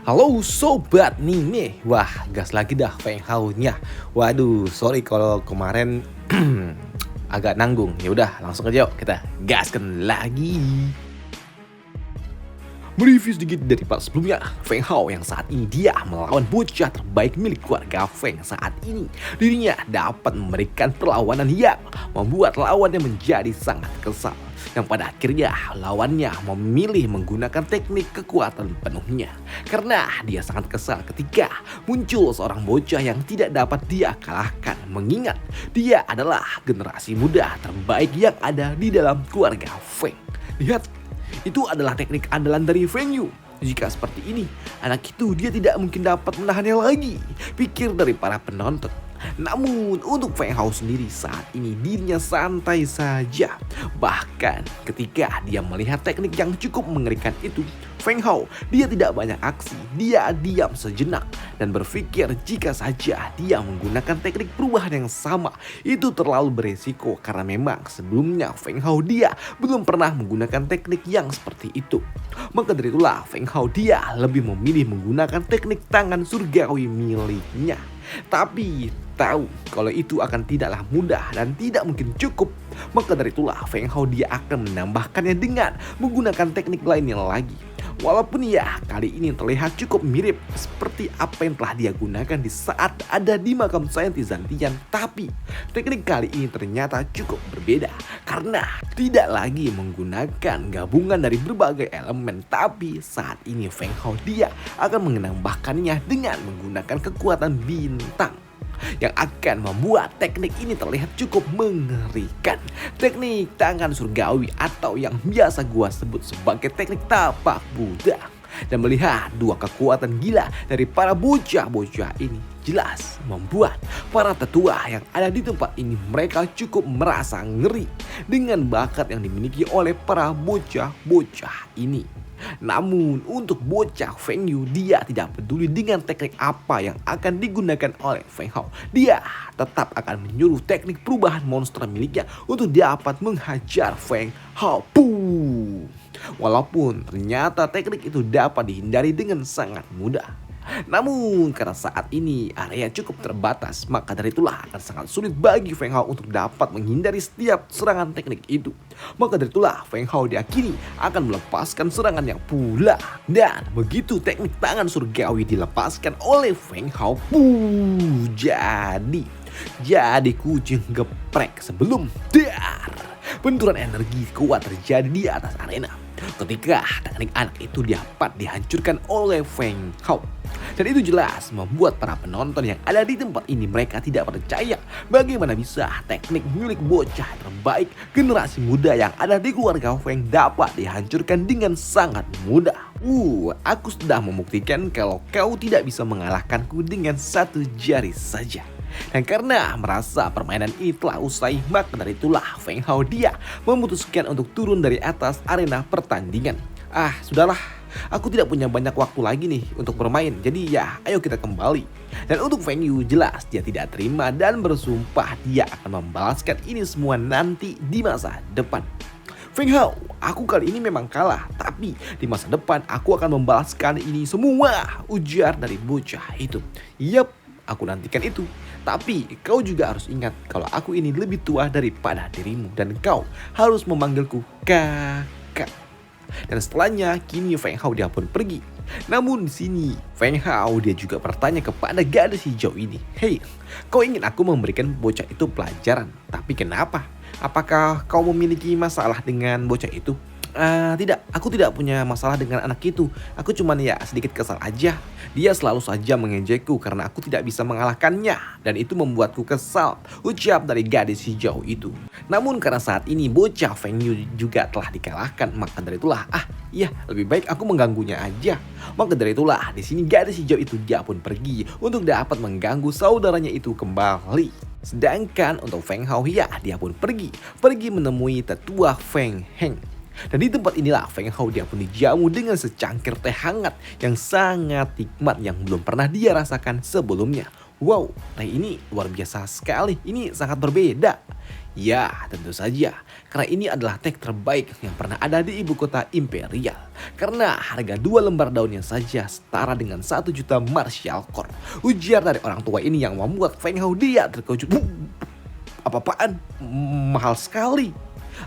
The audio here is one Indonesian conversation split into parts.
Halo sobat Nime, wah gas lagi dah Feng Hao-nya. Waduh, sorry kalau kemarin agak nanggung. Ya udah, langsung aja yuk kita gaskan lagi. Mereview sedikit dari part sebelumnya, Feng Hao yang saat ini dia melawan bocah terbaik milik keluarga Feng saat ini. Dirinya dapat memberikan perlawanan yang membuat lawannya menjadi sangat kesal. Yang pada akhirnya lawannya memilih menggunakan teknik kekuatan penuhnya. Karena dia sangat kesal ketika muncul seorang bocah yang tidak dapat dia kalahkan. Mengingat dia adalah generasi muda terbaik yang ada di dalam keluarga Feng. Lihat, itu adalah teknik andalan dari Feng Yu. Jika seperti ini, anak itu dia tidak mungkin dapat menahannya lagi. Pikir dari para penonton. Namun untuk Feng Hao sendiri saat ini dirinya santai saja. Bahkan ketika dia melihat teknik yang cukup mengerikan itu, Feng Hao dia tidak banyak aksi. Dia diam sejenak dan berpikir jika saja dia menggunakan teknik perubahan yang sama itu terlalu beresiko karena memang sebelumnya Feng Hao dia belum pernah menggunakan teknik yang seperti itu. Maka dari itulah Feng Hao dia lebih memilih menggunakan teknik tangan surgawi miliknya. Tapi tahu kalau itu akan tidaklah mudah dan tidak mungkin cukup. Maka dari itulah Feng Hao dia akan menambahkannya dengan menggunakan teknik lainnya lagi. Walaupun ya kali ini terlihat cukup mirip seperti apa yang telah dia gunakan di saat ada di makam saintis Zantian. Tapi teknik kali ini ternyata cukup berbeda. Karena tidak lagi menggunakan gabungan dari berbagai elemen. Tapi saat ini Feng Hao dia akan menambahkannya dengan menggunakan kekuatan bintang yang akan membuat teknik ini terlihat cukup mengerikan. Teknik tangan surgawi atau yang biasa gua sebut sebagai teknik tapak Buddha. Dan melihat dua kekuatan gila dari para bocah-bocah ini jelas membuat para tetua yang ada di tempat ini mereka cukup merasa ngeri dengan bakat yang dimiliki oleh para bocah-bocah ini. Namun untuk bocah Feng Yu dia tidak peduli dengan teknik apa yang akan digunakan oleh Feng Hao. Dia tetap akan menyuruh teknik perubahan monster miliknya untuk dapat menghajar Feng Hao. Puh. Walaupun ternyata teknik itu dapat dihindari dengan sangat mudah. Namun karena saat ini area cukup terbatas, maka dari itulah akan sangat sulit bagi Feng Hao untuk dapat menghindari setiap serangan teknik itu. Maka dari itulah Feng Hao diakini akan melepaskan serangan yang pula. Dan begitu teknik tangan surgawi dilepaskan oleh Feng Hao, jadi kucing geprek sebelum dar. Benturan energi kuat terjadi di atas arena ketika teknik anak itu dapat dihancurkan oleh Feng Hao. Dan itu jelas membuat para penonton yang ada di tempat ini mereka tidak percaya bagaimana bisa teknik milik bocah terbaik generasi muda yang ada di keluarga Feng dapat dihancurkan dengan sangat mudah. Aku sudah membuktikan kalau kau tidak bisa mengalahkanku dengan satu jari saja. Dan karena merasa permainan ini telah usai, maka dari itulah Feng Hao dia memutuskan untuk turun dari atas arena pertandingan. Sudahlah, aku tidak punya banyak waktu lagi nih untuk bermain, jadi ya ayo kita kembali. Dan untuk Feng Yu jelas dia tidak terima dan bersumpah dia akan membalaskan ini semua nanti di masa depan. Feng Hao, aku kali ini memang kalah, tapi di masa depan aku akan membalaskan ini semua, ujar dari bocah itu. Yap, aku nantikan itu. Tapi kau juga harus ingat kalau aku ini lebih tua daripada dirimu dan kau harus memanggilku kakak. Dan setelahnya kini Feng Hao dia pun pergi. Namun di sini Feng Hao dia juga bertanya kepada gadis hijau ini, "Hei, kau ingin aku memberikan bocah itu pelajaran, tapi kenapa? Apakah kau memiliki masalah dengan bocah itu?" Tidak, aku tidak punya masalah dengan anak itu. Aku cuman ya sedikit kesal aja. Dia selalu saja mengejekku karena aku tidak bisa mengalahkannya. Dan itu membuatku kesal, ucap dari gadis hijau itu. Namun karena saat ini bocah Feng Yu juga telah dikalahkan, maka dari itulah lebih baik aku mengganggunya aja. Maka dari itulah di sini gadis hijau itu dia pun pergi untuk dapat mengganggu saudaranya itu kembali. Sedangkan untuk Feng Hao dia pun pergi menemui tetua Feng Heng. Dan di tempat inilah Feng Hao dia pun dijamu dengan secangkir teh hangat yang sangat nikmat yang belum pernah dia rasakan sebelumnya. Wow, teh ini luar biasa sekali. Ini sangat berbeda. Ya, tentu saja. Karena ini adalah teh terbaik yang pernah ada di ibu kota imperial. Karena harga 2 lembar daunnya saja setara dengan 1 juta martial core. Ujar dari orang tua ini yang membuat Feng Hao dia terkejut. Apa-apaan? Mahal sekali.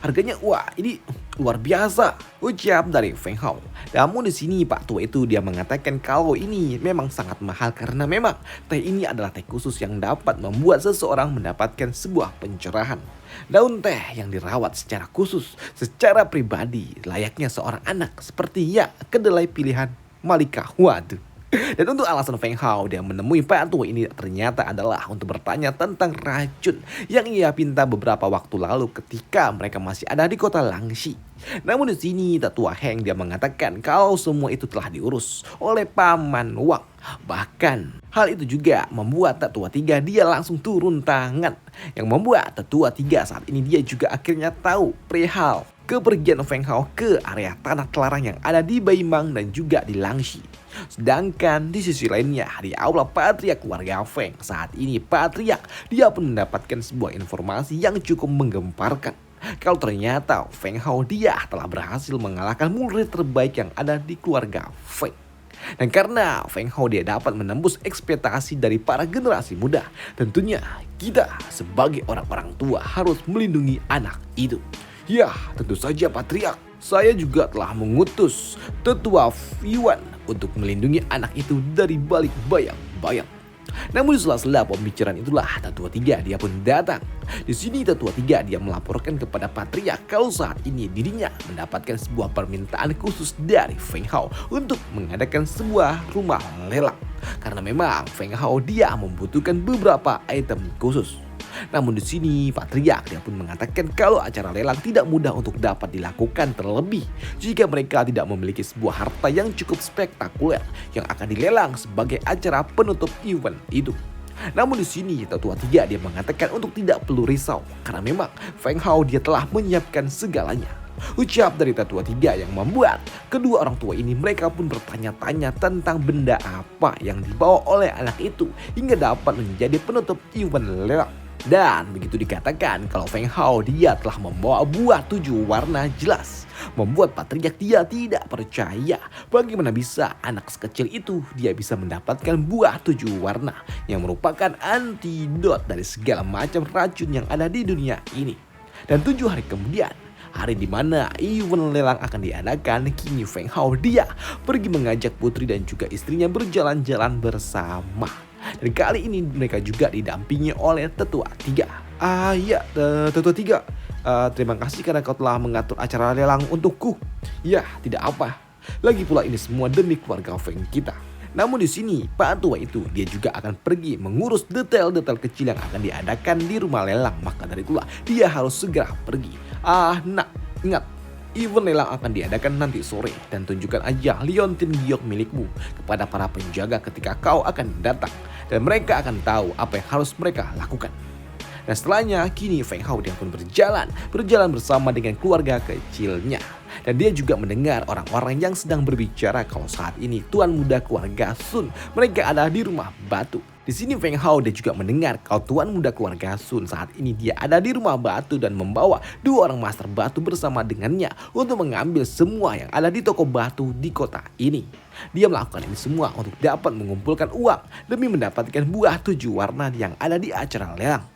Harganya wah ini luar biasa, ucap dari Feng Hao. Namun di sini Pak Tua itu dia mengatakan kalau ini memang sangat mahal karena memang teh ini adalah teh khusus yang dapat membuat seseorang mendapatkan sebuah pencerahan. Daun teh yang dirawat secara khusus, secara pribadi layaknya seorang anak seperti ya kedelai pilihan Malika. Waduh. Dan untuk alasan Feng Hao dia menemui Pak Tua ini ternyata adalah untuk bertanya tentang racun yang ia pinta beberapa waktu lalu ketika mereka masih ada di kota Langxi. Namun di sini Tetua Heng dia mengatakan kalau semua itu telah diurus oleh Paman Wang. Bahkan hal itu juga membuat Tetua Tiga dia langsung turun tangan. Yang membuat Tetua Tiga saat ini dia juga akhirnya tahu perihal kepergian Feng Hao ke area tanah terlarang yang ada di Baimang dan juga di Langxi. Sedangkan di sisi lainnya di aula Patriark keluarga Feng saat ini Patriark dia pun mendapatkan sebuah informasi yang cukup menggemparkan. Kalau ternyata Feng Hao dia telah berhasil mengalahkan murid terbaik yang ada di keluarga Feng. Dan karena Feng Hao dia dapat menembus ekspektasi dari para generasi muda, tentunya kita sebagai orang-orang tua harus melindungi anak itu. Ya, tentu saja Patriark. Saya juga telah mengutus Tetua Yuan untuk melindungi anak itu dari balik bayang-bayang. Namun di sela-sela pembicaraan itulah Tetua Tiga dia pun datang. Di sini Tetua Tiga dia melaporkan kepada Patriark kalau saat ini dirinya mendapatkan sebuah permintaan khusus dari Feng Hao untuk mengadakan sebuah rumah lelang. Karena memang Feng Hao dia membutuhkan beberapa item khusus. Namun di sini Patriark dia pun mengatakan kalau acara lelang tidak mudah untuk dapat dilakukan terlebih jika mereka tidak memiliki sebuah harta yang cukup spektakuler yang akan dilelang sebagai acara penutup event itu. Namun di sini Tetua Tiga dia mengatakan untuk tidak perlu risau karena memang Feng Hao dia telah menyiapkan segalanya. Ucap dari Tetua Tiga yang membuat kedua orang tua ini mereka pun bertanya-tanya tentang benda apa yang dibawa oleh anak itu hingga dapat menjadi penutup event lelang. Dan begitu dikatakan kalau Feng Hao dia telah membawa buah 7 warna jelas. Membuat Patriark dia tidak percaya bagaimana bisa anak sekecil itu dia bisa mendapatkan buah 7 warna yang merupakan antidot dari segala macam racun yang ada di dunia ini. Dan 7 hari kemudian, hari di mana event lelang akan diadakan, kini Feng Hao dia pergi mengajak putri dan juga istrinya berjalan-jalan bersama. Dan kali ini mereka juga didampingi oleh Tetua Tiga. Ya, Tetua Tiga, terima kasih karena kau telah mengatur acara lelang untukku. Ya, tidak apa. Lagi pula ini semua demi keluarga Feng kita. Namun di sini Pak Tua itu dia juga akan pergi mengurus detail-detail kecil yang akan diadakan di rumah lelang. Maka dari itulah dia harus segera pergi. Nak, ingat. Event lelang akan diadakan nanti sore dan tunjukkan aja liontin giok milikmu kepada para penjaga ketika kau akan datang dan mereka akan tahu apa yang harus mereka lakukan. Dan setelahnya kini Feng Hao dia pun berjalan bersama dengan keluarga kecilnya. Dan dia juga mendengar orang-orang yang sedang berbicara kalau saat ini tuan muda keluarga Sun mereka ada di rumah batu. Di sini Feng Hao dia juga mendengar kalau tuan muda keluarga Sun saat ini dia ada di rumah batu dan membawa 2 orang master batu bersama dengannya untuk mengambil semua yang ada di toko batu di kota ini. Dia melakukan ini semua untuk dapat mengumpulkan uang demi mendapatkan buah 7 warna yang ada di acara lelang.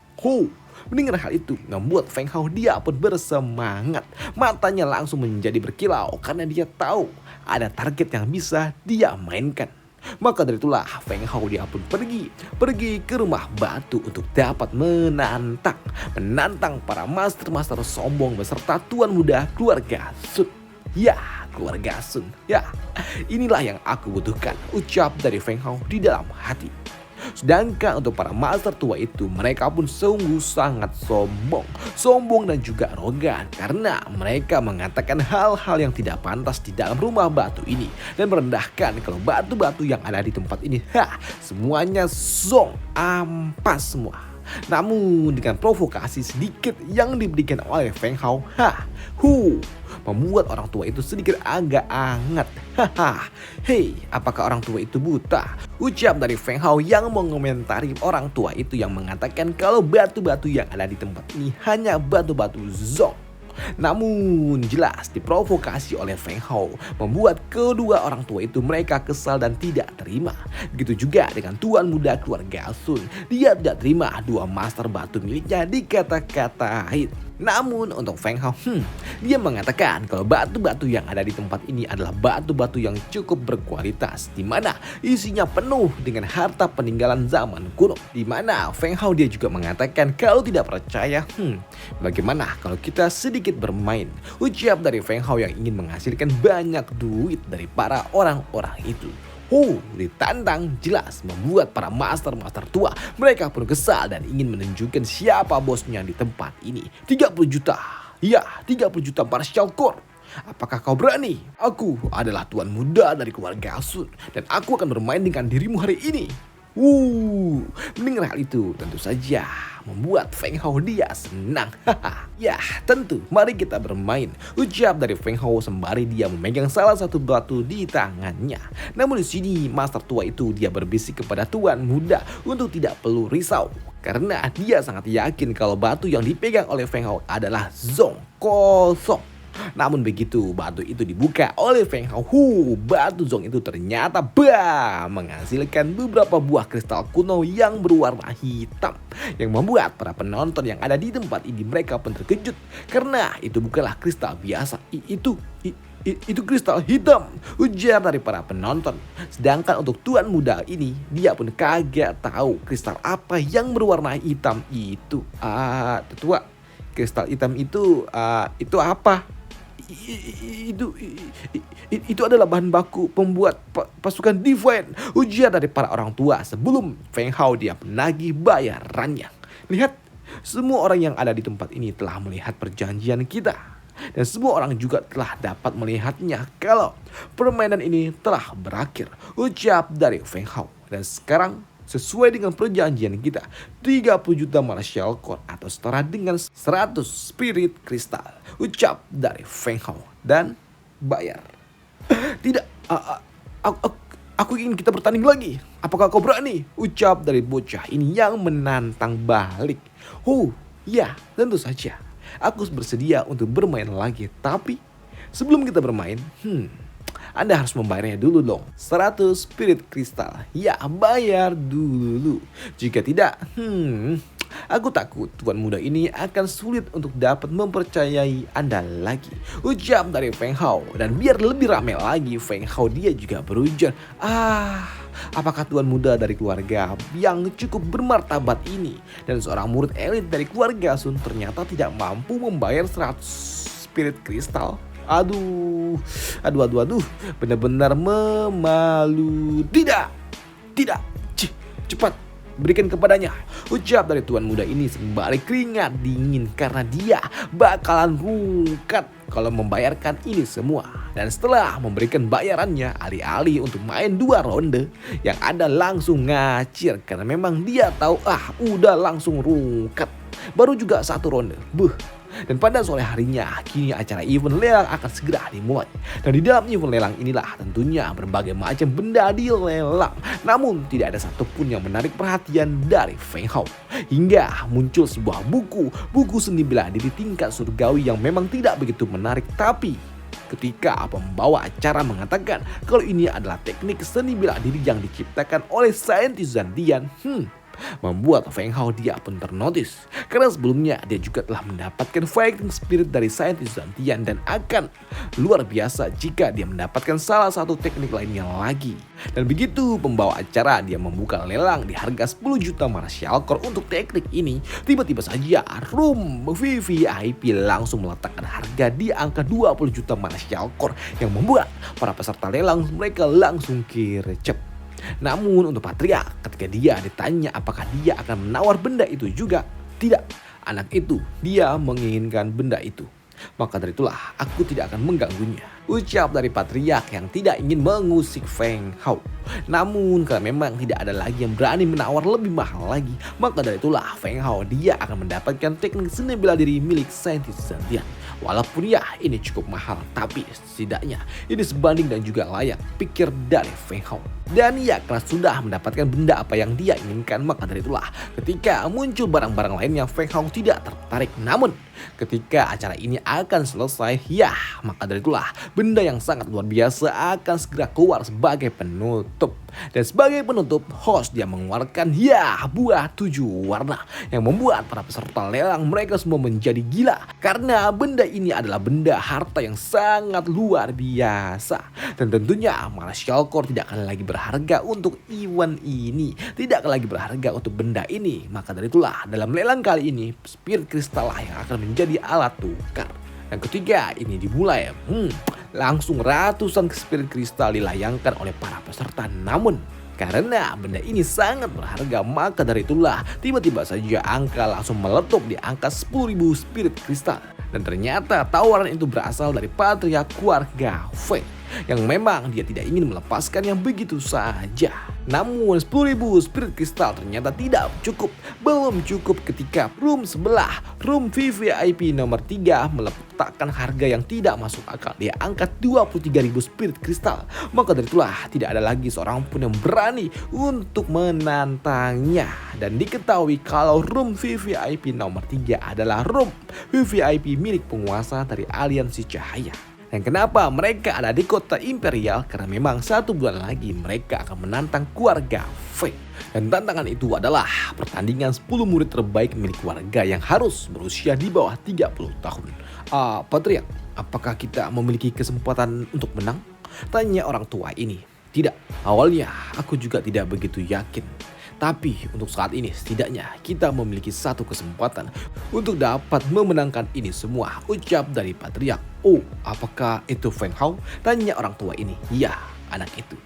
Mendengar hal itu membuat Feng Hao dia pun bersemangat. Matanya langsung menjadi berkilau karena dia tahu ada target yang bisa dia mainkan. Maka dari itulah Feng Hao dia pun pergi ke rumah batu untuk dapat menantang para master-master sombong beserta tuan muda keluarga Sun. Ya, keluarga Sun. Ya, inilah yang aku butuhkan, ucap dari Feng Hao di dalam hati. Sedangkan untuk para master tua itu mereka pun sungguh sangat sombong dan juga arogan karena mereka mengatakan hal-hal yang tidak pantas di dalam rumah batu ini dan merendahkan kalau batu-batu yang ada di tempat ini semuanya ampas semua. Namun dengan provokasi sedikit yang diberikan oleh Feng Hao, membuat orang tua itu sedikit agak anget. Haha, hei, apakah orang tua itu buta? Ucap dari Feng Hao yang mengomentari orang tua itu yang mengatakan kalau batu-batu yang ada di tempat ini hanya batu-batu zong. Namun jelas diprovokasi oleh Feng Hao membuat kedua orang tua itu mereka kesal dan tidak terima. Begitu juga dengan tuan muda keluarga Sun. Dia tidak terima dua master batu miliknya dikata-katain. Namun untuk Feng Hao, dia mengatakan kalau batu-batu yang ada di tempat ini adalah batu-batu yang cukup berkualitas, di mana isinya penuh dengan harta peninggalan zaman kuno. Di mana Feng Hao dia juga mengatakan kalau tidak percaya, bagaimana kalau kita sedikit bermain? Ucap dari Feng Hao yang ingin menghasilkan banyak duit dari para orang-orang itu. Ditantang jelas membuat para master-master tua mereka pun kesal dan ingin menunjukkan siapa bosnya di tempat ini. 30 juta, ya 30 juta martial core. Apakah kau berani? Aku adalah tuan muda dari keluarga Sun dan aku akan bermain dengan dirimu hari ini. Mendengar hal itu tentu saja membuat Feng Hao dia senang. Ya tentu, mari kita bermain. Ucap dari Feng Hao sembari dia memegang salah satu batu di tangannya. Namun di sini master tua itu dia berbisik kepada tuan muda untuk tidak perlu risau. Karena dia sangat yakin kalau batu yang dipegang oleh Feng Hao adalah zong kosong. Namun begitu batu itu dibuka oleh Feng Hao, batu zong itu ternyata menghasilkan beberapa buah kristal kuno yang berwarna hitam. Yang membuat para penonton yang ada di tempat ini mereka pun terkejut. Karena itu bukanlah kristal biasa, itu kristal hitam, ujar dari para penonton. Sedangkan untuk tuan muda ini, dia pun kagak tahu kristal apa yang berwarna hitam itu. Tetua, kristal hitam itu apa? Itu adalah bahan baku pembuat pasukan Divine, ujar dari para orang tua sebelum Feng Hao dia menagih bayarannya. Lihat, semua orang yang ada di tempat ini telah melihat perjanjian kita. Dan semua orang juga telah dapat melihatnya kalau permainan ini telah berakhir, ucap dari Feng Hao. Dan sekarang sesuai dengan perjanjian kita, 30 juta martial core atau setara dengan 100 spirit kristal, ucap dari Feng Hao, dan bayar. Tidak, aku ingin kita bertanding lagi. Apakah kau berani? Ucap dari bocah ini yang menantang balik. Ya tentu saja. Aku bersedia untuk bermain lagi. Tapi sebelum kita bermain, Anda harus membayarnya dulu dong. 100 spirit kristal. Ya, bayar dulu. Jika tidak, aku takut tuan muda ini akan sulit untuk dapat mempercayai Anda lagi, ucap dari Feng Hao. Dan biar lebih ramai lagi, Feng Hao dia juga berujar, apakah tuan muda dari keluarga yang cukup bermartabat ini dan seorang murid elit dari keluarga Sun ternyata tidak mampu membayar 100 spirit kristal? Aduh, benar-benar memalu. Tidak, cepat berikan kepadanya, ucap dari tuan muda ini sembari keringat dingin karena dia bakalan rungkat kalau membayarkan ini semua. Dan setelah memberikan bayarannya, alih-alih untuk main 2 ronde, yang ada langsung ngacir karena memang dia tahu udah langsung rungkat. Baru juga 1 ronde. Dan pada sore harinya, kini acara event lelang akan segera dimulai. Dan di dalam event lelang inilah tentunya berbagai macam benda dilelang. Namun tidak ada satupun yang menarik perhatian dari Feng Hao. Hingga muncul sebuah buku seni bela diri tingkat surgawi yang memang tidak begitu menarik. Tapi ketika pembawa acara mengatakan kalau ini adalah teknik seni bela diri yang diciptakan oleh saintis Zantian, membuat Feng Hao dia pun ternotis. Karena sebelumnya dia juga telah mendapatkan fighting spirit dari saintis Zantian dan akan luar biasa jika dia mendapatkan salah satu teknik lainnya lagi. Dan begitu pembawa acara dia membuka lelang di harga 10 juta martial core untuk teknik ini, tiba-tiba saja room VVIP langsung meletakkan harga di angka 20 juta martial core yang membuat para peserta lelang mereka langsung gercep. Namun untuk Patria, ketika dia ditanya apakah dia akan menawar benda itu juga, tidak, anak itu dia menginginkan benda itu. Maka dari itulah aku tidak akan mengganggunya, ucap dari Patriark yang tidak ingin mengusik Feng Hao. Namun karena memang tidak ada lagi yang berani menawar lebih mahal lagi, maka dari itulah Feng Hao dia akan mendapatkan teknik seni bela diri milik saintis Zantian. Walaupun ya ini cukup mahal, tapi setidaknya ini sebanding dan juga layak pikir dari Feng Hao. Dan ya karena sudah mendapatkan benda apa yang dia inginkan, maka dari itulah ketika muncul barang-barang lain yang Feng Hao tidak tertarik. Namun ketika acara ini akan selesai, ya maka dari itulah benda yang sangat luar biasa akan segera keluar sebagai penutup. Dan sebagai penutup, host dia mengeluarkan ya buah 7 warna yang membuat para peserta lelang mereka semua menjadi gila. Karena benda ini adalah benda harta yang sangat luar biasa. Dan tentunya Martial Core tidak akan lagi berharga untuk event ini, tidak akan lagi berharga untuk benda ini. Maka dari itulah dalam lelang kali ini Spirit Crystal lah yang akan menjadi alat tukar. Dan ketiga ini dimulai, langsung ratusan Spirit Crystal dilayangkan oleh para peserta. Namun karena benda ini sangat berharga, maka dari itulah tiba-tiba saja angka langsung meletup di angka 10.000 Spirit Crystal. Dan ternyata tawaran itu berasal dari patriark keluarga Feng yang memang dia tidak ingin melepaskan yang begitu saja. Namun 10.000 Spirit Crystal ternyata tidak cukup. Belum cukup ketika room sebelah, room VVIP nomor 3 meletakkan harga yang tidak masuk akal. Dia angkat 23.000 Spirit Crystal. Maka dari itulah tidak ada lagi seorang pun yang berani untuk menantangnya. Dan diketahui kalau room VVIP nomor 3 adalah room VVIP milik penguasa dari aliansi cahaya. Dan kenapa mereka ada di kota Imperial? Karena memang 1 bulan lagi mereka akan menantang keluarga Feng. Dan tantangan itu adalah pertandingan 10 murid terbaik milik keluarga yang harus berusia di bawah 30 tahun. Patriark, apakah kita memiliki kesempatan untuk menang? Tanya orang tua ini. Tidak, awalnya aku juga tidak begitu yakin. Tapi untuk saat ini setidaknya kita memiliki satu kesempatan untuk dapat memenangkan ini semua, ucap dari Patriark. Oh, apakah itu Feng Hao? Tanya orang tua ini. Ya, anak itu.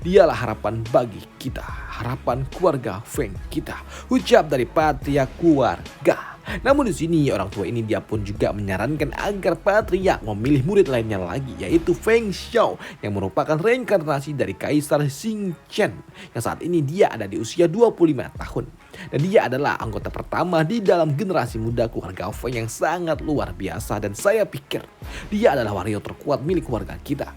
Dialah harapan bagi kita, harapan keluarga Feng kita, ucap dari Patriark keluarga. Namun di sini orang tua ini dia pun juga menyarankan agar Patriark memilih murid lainnya lagi, yaitu Feng Xiao yang merupakan reinkarnasi dari Kaisar Xing Chen yang saat ini dia ada di usia 25 tahun. Dan dia adalah anggota pertama di dalam generasi muda keluarga Feng yang sangat luar biasa, dan saya pikir dia adalah warrior terkuat milik keluarga kita.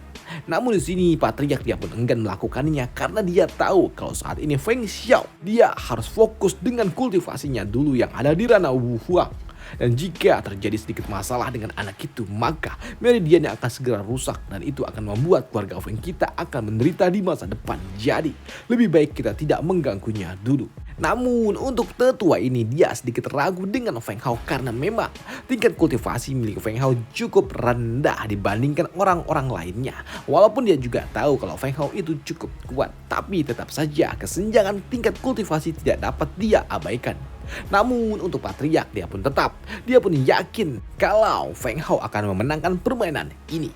Namun di sini Patriark dia pun enggan melakukannya karena dia tahu kalau saat ini Feng Xiao dia harus fokus dengan kultivasinya dulu yang ada di ranah Wu Huang. Dan jika terjadi sedikit masalah dengan anak itu, maka meridiannya akan segera rusak dan itu akan membuat keluarga Feng kita akan menderita di masa depan. Jadi lebih baik kita tidak mengganggunya dulu. Namun untuk tetua ini dia sedikit ragu dengan Feng Hao karena memang tingkat kultivasi milik Feng Hao cukup rendah dibandingkan orang-orang lainnya. Walaupun dia juga tahu kalau Feng Hao itu cukup kuat, tapi tetap saja kesenjangan tingkat kultivasi tidak dapat dia abaikan. Namun untuk Patriark dia pun yakin kalau Feng Hao akan memenangkan permainan ini.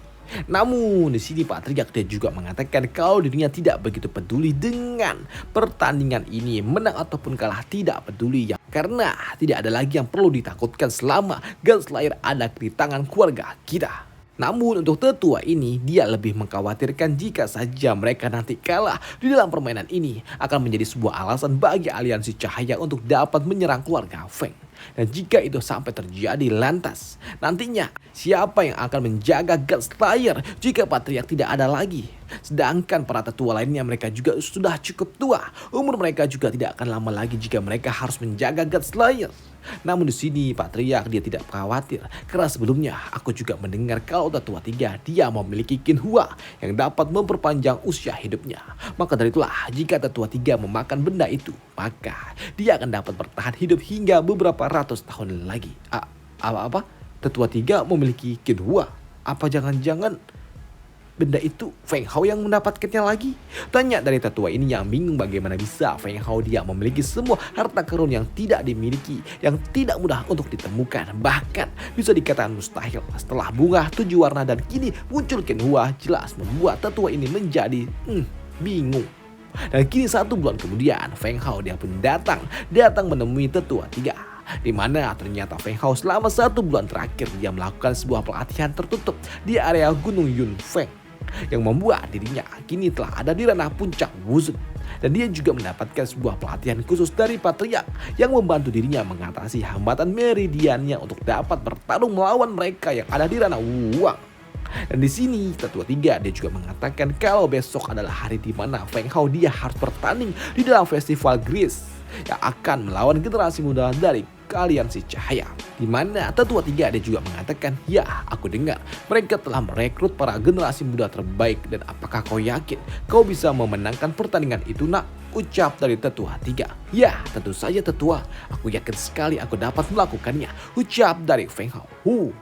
Namun di sini Patriark dia juga mengatakan kalau dirinya tidak begitu peduli dengan pertandingan ini, menang ataupun kalah tidak peduli ya, karena tidak ada lagi yang perlu ditakutkan selama Gunslayer ada di tangan keluarga kita. Namun untuk tetua ini dia lebih mengkhawatirkan jika saja mereka nanti kalah di dalam permainan ini akan menjadi sebuah alasan bagi aliansi cahaya untuk dapat menyerang keluarga Feng. Dan jika itu sampai terjadi, lantas nantinya siapa yang akan menjaga Gunslayer jika Patriark tidak ada lagi? Sedangkan para tetua lainnya mereka juga sudah cukup tua. Umur mereka juga tidak akan lama lagi jika mereka harus menjaga Gunslayer. Namun di sini Patriark dia tidak khawatir karena sebelumnya aku juga mendengar kalau tetua 3 dia memiliki Qinhua yang dapat memperpanjang usia hidupnya. Maka dari itulah jika tetua 3 memakan benda itu, maka dia akan dapat bertahan hidup hingga beberapa ratus tahun lagi. Apa? Tetua 3 memiliki Qinhua? Apa jangan-jangan benda itu Feng Hao yang mendapatkannya lagi? Tanya dari tetua ini yang bingung bagaimana bisa Feng Hao dia memiliki semua harta karun yang tidak dimiliki, yang tidak mudah untuk ditemukan, bahkan bisa dikatakan mustahil. Setelah bunga 7 warna dan kini muncul Qinhua, jelas membuat tetua ini menjadi bingung. Dan kini 1 bulan kemudian Feng Hao dia pun datang menemui tetua 3. Di mana ternyata Feng Hao selama 1 bulan terakhir dia melakukan sebuah pelatihan tertutup di area Gunung Yunfeng. yang membuat dirinya kini telah ada di ranah puncak wushu. Dan dia juga mendapatkan sebuah pelatihan khusus dari Patriarch yang membantu dirinya mengatasi hambatan meridiannya untuk dapat bertarung melawan mereka yang ada di ranah Wuwang. Dan di sini Tetua 3 dia juga mengatakan kalau besok adalah hari di mana Feng Hao dia harus bertanding di dalam festival Grease yang akan melawan generasi muda dari Aliansi Cahaya. Di mana Tetua 3 dia juga mengatakan, ya aku dengar mereka telah merekrut para generasi muda terbaik dan apakah kau yakin kau bisa memenangkan pertandingan itu nak? Ucap dari Tetua 3. Ya tentu saja Tetua, aku yakin sekali aku dapat melakukannya. Ucap dari Feng Hao.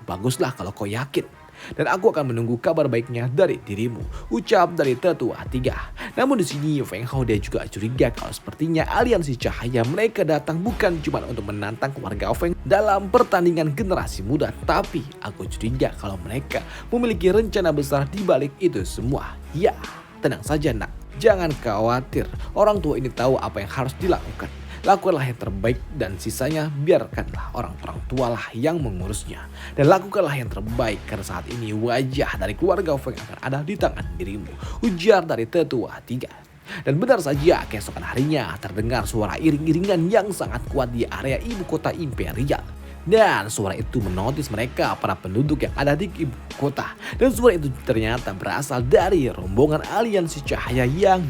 Baguslah kalau kau yakin. Dan aku akan menunggu kabar baiknya dari dirimu, ucap dari Tetua 3. Namun di sini Feng Hao dia juga curiga kalau sepertinya Aliansi Cahaya mereka datang bukan cuma untuk menantang keluarga Feng dalam pertandingan generasi muda, tapi aku curiga kalau mereka memiliki rencana besar di balik itu semua. Ya, tenang saja nak, jangan khawatir. Orang tua ini tahu apa yang harus dilakukan. Lakukanlah yang terbaik dan sisanya biarkanlah orang tua lah yang mengurusnya. Dan lakukanlah yang terbaik karena saat ini wajah dari keluarga Feng akan ada di tangan dirimu, ujar dari Tetua 3. Dan benar saja keesokan harinya terdengar suara iring-iringan yang sangat kuat di area ibu kota imperial. Dan suara itu menotis mereka para penduduk yang ada di ibu kota. Dan suara itu ternyata berasal dari rombongan Aliansi Cahaya yang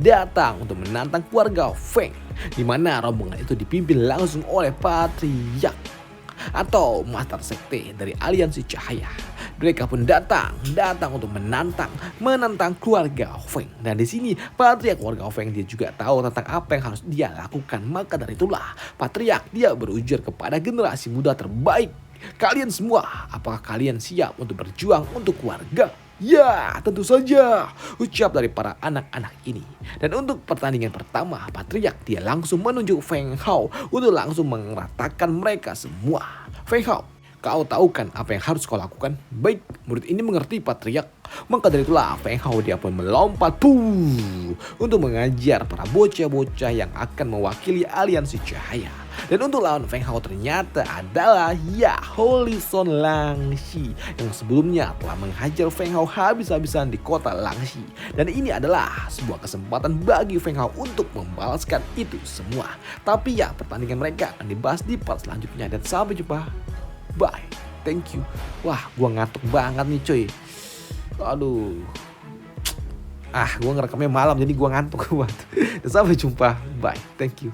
datang untuk menantang keluarga Feng. Di mana rombongan itu dipimpin langsung oleh Patriarch atau Master Sekte dari Aliansi Cahaya. Mereka pun datang untuk menantang keluarga Feng. Dan di sini Patriarch keluarga Feng dia juga tahu tentang apa yang harus dia lakukan. Maka dari itulah Patriarch dia berujar kepada generasi muda terbaik. Kalian semua, apakah kalian siap untuk berjuang untuk keluarga? Ya, tentu saja, ucap dari para anak-anak ini. Dan untuk pertandingan pertama, Patriarch dia langsung menunjuk Feng Hao untuk langsung meratakan mereka semua. Feng Hao, kau tahu kan apa yang harus kau lakukan? Baik, murid ini mengerti Patriarch. Maka dari itulah Feng Hao dia pun melompat untuk mengajar para bocah-bocah yang akan mewakili Aliansi Cahaya. Dan untuk lawan Feng Hao ternyata adalah Holison Langshi yang sebelumnya telah menghajar Feng Hao habis-habisan di kota Langshi. Dan ini adalah sebuah kesempatan bagi Feng Hao untuk membalaskan itu semua. Tapi ya pertandingan mereka akan dibahas di part selanjutnya dan sampai jumpa. Bye. Thank you. Wah, gua ngantuk banget nih cuy. Aduh. Gua ngerekamnya malam jadi gua ngantuk banget. Dan sampai jumpa. Bye. Thank you.